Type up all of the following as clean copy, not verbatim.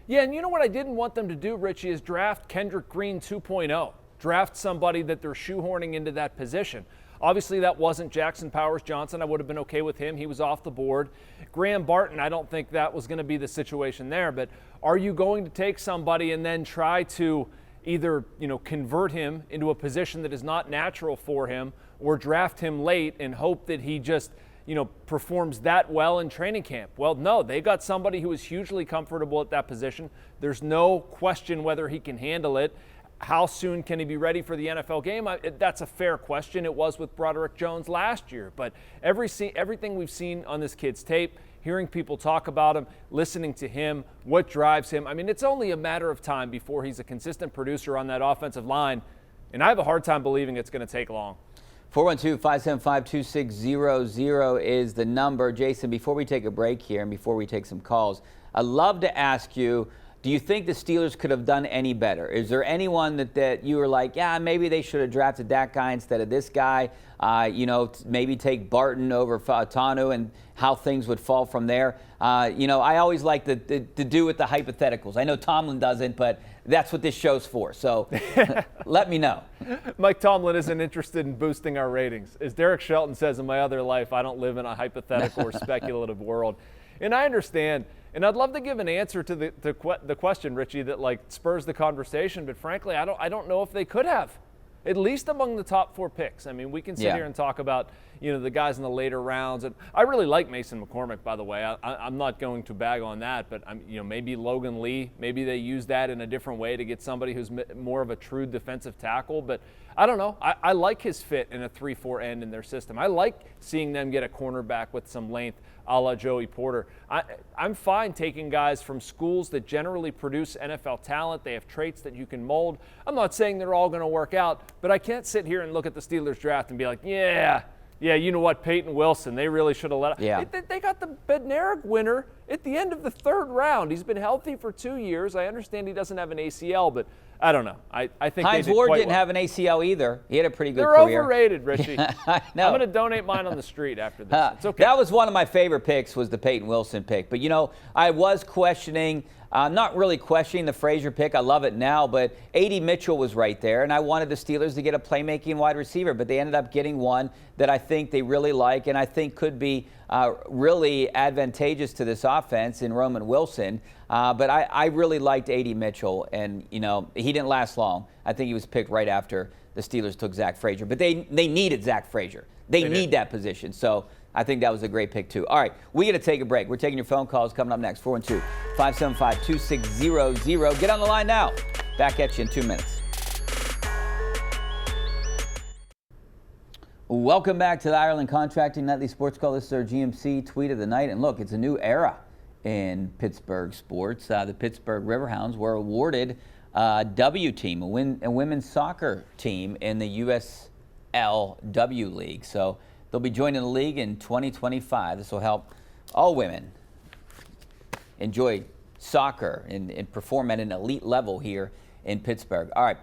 Yeah, and you know what I didn't want them to do, Richie, is draft Kendrick Green 2.0. Draft somebody that they're shoehorning into that position. Obviously, that wasn't Jackson Powers Johnson. I would have been okay with him. He was off the board. Graham Barton, I don't think that was going to be the situation there. But are you going to take somebody and then try to either, convert him into a position that is not natural for him, or draft him late and hope that he just, performs that well in training camp? Well, no, they got somebody who is hugely comfortable at that position. There's no question whether he can handle it. How soon can he be ready for the NFL game? That's a fair question. It was with Broderick Jones last year. But everything we've seen on this kid's tape, hearing people talk about him, listening to him, what drives him, it's only a matter of time before he's a consistent producer on that offensive line. And I have a hard time believing it's going to take long. 412-575-2600 is the number. Jason, before we take a break here and before we take some calls, I'd love to ask you, do you think the Steelers could have done any better? Is there anyone that you were like, yeah, maybe they should have drafted that guy instead of this guy? Maybe take Barton over Fautanu and how things would fall from there. I always like to do with the hypotheticals. I know Tomlin doesn't, but that's what this show's for. So let me know. Mike Tomlin isn't interested in boosting our ratings. As Derek Shelton says, in my other life, I don't live in a hypothetical or speculative world. And I understand, and I'd love to give an answer to the question, Richie, that spurs the conversation. But frankly, I don't know if they could have, at least among the top 4 picks. We can sit here and talk about the guys in the later rounds, and I really like Mason McCormick, by the way. I'm not going to bag on that, but maybe Logan Lee, maybe they use that in a different way to get somebody who's more of a true defensive tackle. But I don't know. I like his fit in a 3-4 end in their system. I like seeing them get a cornerback with some length, a la Joey Porter. I'm fine taking guys from schools that generally produce NFL talent. They have traits that you can mold. I'm not saying they're all going to work out, but I can't sit here and look at the Steelers draft and be like, yeah, you know what, Peyton Wilson, they really should have let him. Yeah. They got the Bednar winner at the end of the 3rd round. He's been healthy for 2 years. I understand he doesn't have an ACL, but I don't know. I think Hines Ward didn't have an ACL either. He had a pretty good career. They're overrated, Richie. I know. I'm going to donate mine on the street after this. It's okay. That was one of my favorite picks, was the Peyton Wilson pick. But, I was questioning, not really questioning the Frazier pick. I love it now. But A.D. Mitchell was right there, and I wanted the Steelers to get a playmaking wide receiver. But they ended up getting one that I think they really like and I think could be really advantageous to this offense in Roman Wilson. But I really liked A.D. Mitchell, and, he didn't last long. I think he was picked right after the Steelers took Zach Frazier. But they needed Zach Frazier. They need that position. So I think that was a great pick, too. All right, we got to take a break. We're taking your phone calls coming up next. 412-575-2600. Get on the line now. Back at you in 2 minutes. Welcome back to the Ireland Contracting Nightly Sports Call. This is our GMC tweet of the night. And look, it's a new era in Pittsburgh sports. The Pittsburgh Riverhounds were awarded a W team, a women's soccer team in the USLW League. So they'll be joining the league in 2025. This will help all women enjoy soccer and perform at an elite level here in Pittsburgh. All right.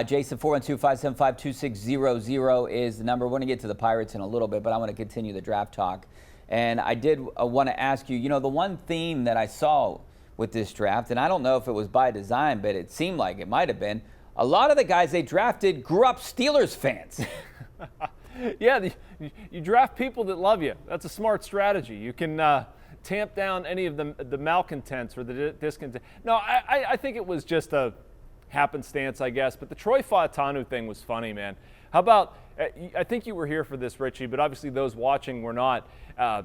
Jason, 412-575-2600 is the number. We're going to get to the Pirates in a little bit, but I want to continue the draft talk. And I did want to ask you, the one theme that I saw with this draft, and I don't know if it was by design, but it seemed like it might have been, a lot of the guys they drafted grew up Steelers fans. Yeah, you draft people that love you. That's a smart strategy. You can tamp down any of the malcontents or the discontent. No, I think it was just a happenstance, I guess. But the Troy Fautanu thing was funny, man. How about, I think you were here for this, Richie, but obviously those watching were not.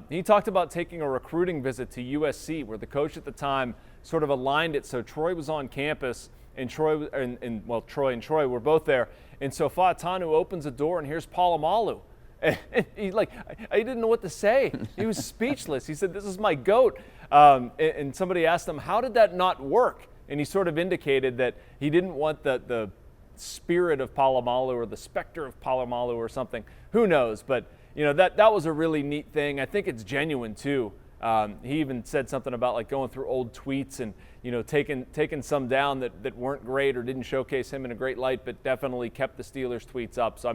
He talked about taking a recruiting visit to USC, where the coach at the time sort of aligned it so Troy was on campus, and Troy and Troy were both there. And so Fautanu opens the door, and here's Polamalu. And he didn't know what to say. He was speechless. He said, "This is my GOAT." And somebody asked him, "How did that not work?" And he sort of indicated that he didn't want the spirit of Polamalu or the specter of Polamalu or something. Who knows? But that was a really neat thing. I think it's genuine too. He even said something about going through old tweets and taking some down that weren't great or didn't showcase him in a great light, but definitely kept the Steelers tweets up. So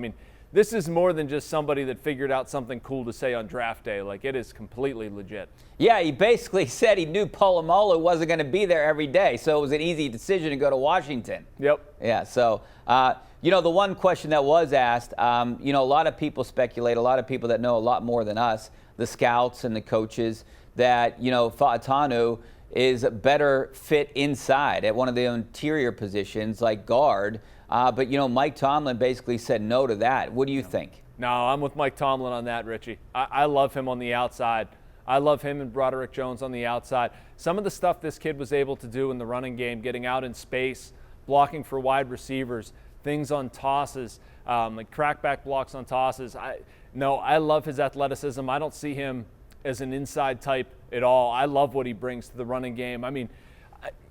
this is more than just somebody that figured out something cool to say on draft day. Like, it is completely legit. Yeah, he basically said he knew Polamalu wasn't going to be there every day, so it was an easy decision to go to Washington. Yep. Yeah, so, the one question that was asked, a lot of people speculate, a lot of people that know a lot more than us, the scouts and the coaches, that, Fautanu is a better fit inside at one of the interior positions like guard. But Mike Tomlin basically said no to that. What do you think? No, I'm with Mike Tomlin on that, Richie. I love him on the outside. I love him and Broderick Jones on the outside. Some of the stuff this kid was able to do in the running game, getting out in space, blocking for wide receivers, things on tosses, like crackback blocks on tosses. I love his athleticism. I don't see him as an inside type at all. I love what he brings to the running game. I mean,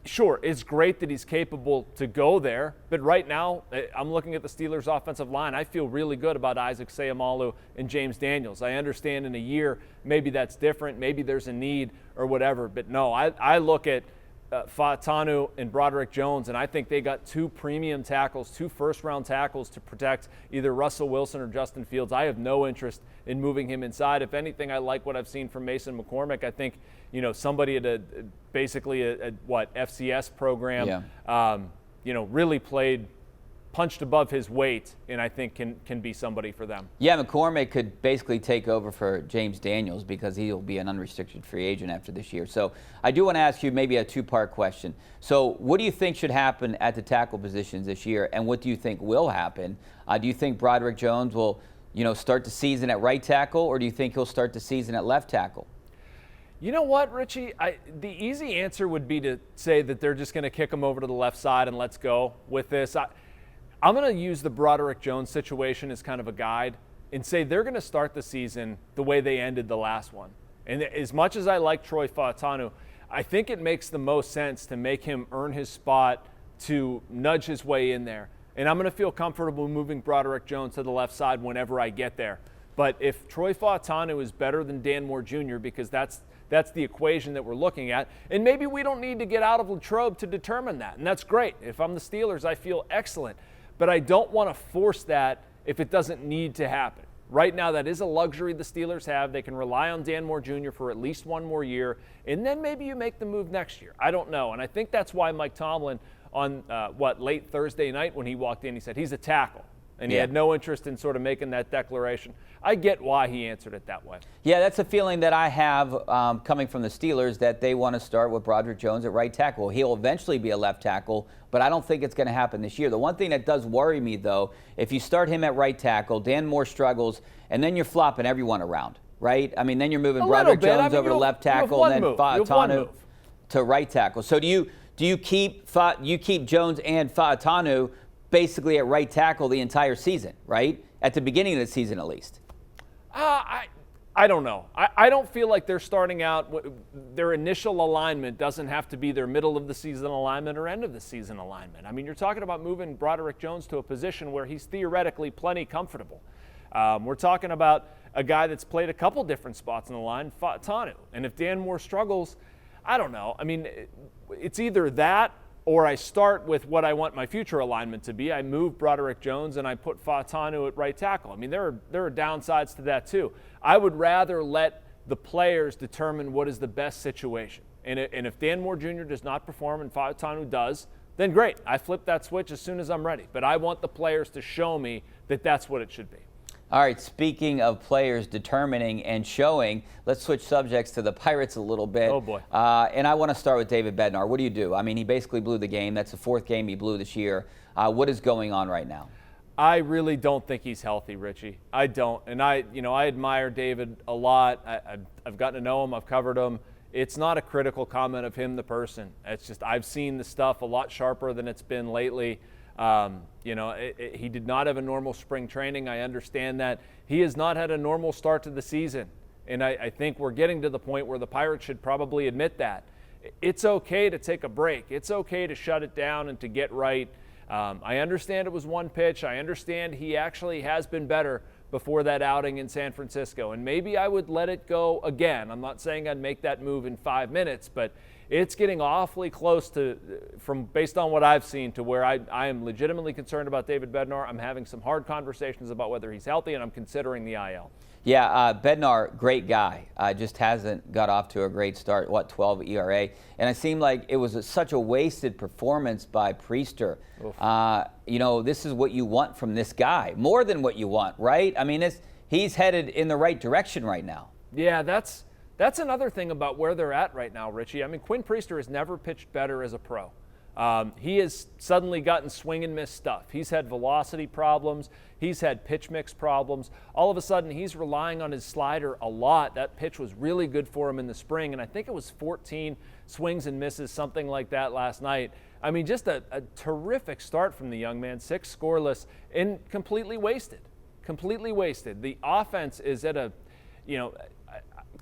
sure, it's great that he's capable to go there, but right now, I'm looking at the Steelers' offensive line. I feel really good about Isaac Seumalo and James Daniels. I understand in a year, maybe that's different, maybe there's a need or whatever, but no, I look at Fautanu and Broderick Jones, and I think they got 2 premium tackles, 2 first-round tackles to protect either Russell Wilson or Justin Fields. I have no interest in moving him inside. If anything, I like what I've seen from Mason McCormick. I think, somebody at basically a FCS program, really played, punched above his weight, and I think can be somebody for them. Yeah, McCormick could basically take over for James Daniels because he'll be an unrestricted free agent after this year. So I do want to ask you maybe a 2-part question. So what do you think should happen at the tackle positions this year, and what do you think will happen? Do you think Broderick Jones will, start the season at right tackle, or do you think he'll start the season at left tackle? You know what, Richie? The easy answer would be to say that they're just going to kick him over to the left side and let's go with this. I'm going to use the Broderick Jones situation as kind of a guide and say they're going to start the season the way they ended the last one. And as much as I like Troy Fautanu, I think it makes the most sense to make him earn his spot, to nudge his way in there. And I'm going to feel comfortable moving Broderick Jones to the left side whenever I get there. But if Troy Fautanu is better than Dan Moore Jr., because that's the equation that we're looking at, and maybe we don't need to get out of Latrobe to determine that, and that's great. If I'm the Steelers, I feel excellent. But I don't want to force that if it doesn't need to happen. Right now, that is a luxury the Steelers have. They can rely on Dan Moore Jr. for at least 1 more year, and then maybe you make the move next year. I don't know. And I think that's why Mike Tomlin on, late Thursday night when he walked in, he said he's a tackle. And he had no interest in sort of making that declaration. I get why he answered it that way. Yeah, that's a feeling that I have coming from the Steelers, that they want to start with Broderick Jones at right tackle. He'll eventually be a left tackle, but I don't think it's going to happen this year. The one thing that does worry me, though, if you start him at right tackle, Dan Moore struggles, and then you're flopping everyone around, right? I mean, then you're moving Broderick Jones over to left tackle, and then Fautanu to right tackle. So do you keep Jones and Fautanu basically at right tackle the entire season, right? At the beginning of the season, at least. I don't know. I don't feel like they're starting out, their initial alignment doesn't have to be their middle of the season alignment or end of the season alignment. I mean, you're talking about moving Broderick Jones to a position where he's theoretically plenty comfortable. We're talking about a guy that's played a couple different spots in the line, Fautanu. And if Dan Moore struggles, I don't know. I mean, it's either that or I start with what I want my future alignment to be. I move Broderick Jones and I put Fautanu at right tackle. I mean, there are downsides to that too. I would rather let the players determine what is the best situation. And if Dan Moore Jr. does not perform and Fautanu does, then great. I flip that switch as soon as I'm ready. But I want the players to show me that that's what it should be. All right, speaking of players determining and showing, let's switch subjects to the Pirates a little bit. Oh, boy. And I want to start with David Bednar. What do you do? I mean, he basically blew the game. That's the 4th game he blew this year. What is going on right now? I really don't think he's healthy, Richie. I don't. And I admire David a lot. I've gotten to know him. I've covered him. It's not a critical comment of him, the person. It's just I've seen the stuff a lot sharper than it's been lately. He did not have a normal spring training. I understand that. He has not had a normal start to the season. And I think we're getting to the point where the Pirates should probably admit that. It's okay to take a break. It's okay to shut it down and to get right. I understand it was 1 pitch. I understand he actually has been better before that outing in San Francisco. And maybe I would let it go again. I'm not saying I'd make that move in 5 minutes, but it's getting awfully close to from based on what I've seen to where I am legitimately concerned about David Bednar. I'm having some hard conversations about whether he's healthy, and I'm considering the IL. Yeah, Bednar, great guy. Just hasn't got off to a great start. 12 ERA, and it seemed like it was such a wasted performance by Priester. This is what you want from this guy, more than what you want, right? I mean, he's headed in the right direction right now. Yeah, that's another thing about where they're at right now, Richie. I mean, Quinn Priester has never pitched better as a pro. He has suddenly gotten swing and miss stuff. He's had velocity problems. He's had pitch mix problems. All of a sudden, he's relying on his slider a lot. That pitch was really good for him in the spring, and I think it was 14 swings and misses, something like that last night. I mean, just a terrific start from the young man, 6 scoreless, and completely wasted. Completely wasted. The offense is at a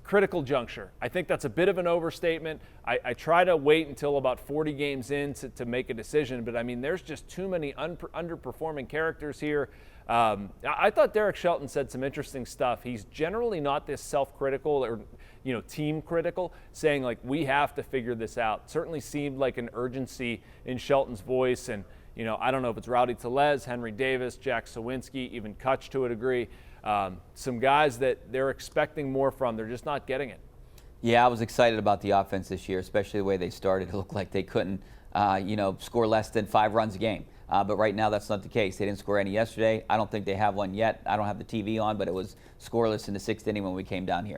critical juncture. I think that's a bit of an overstatement. I try to wait until about 40 games in to make a decision, but I mean, there's just too many underperforming characters here. I thought Derek Shelton said some interesting stuff. He's generally not this self-critical or team critical, saying like, we have to figure this out. Certainly seemed like an urgency in Shelton's voice, and I don't know if it's Rowdy Tellez, Henry Davis, Jack Sawinski, even Kutch to a degree. Some guys that they're expecting more from. They're just not getting it. Yeah, I was excited about the offense this year, especially the way they started. It looked like they couldn't, score less than 5 runs a game. But right now, that's not the case. They didn't score any yesterday. I don't think they have one yet. I don't have the TV on, but it was scoreless in the 6th inning when we came down here.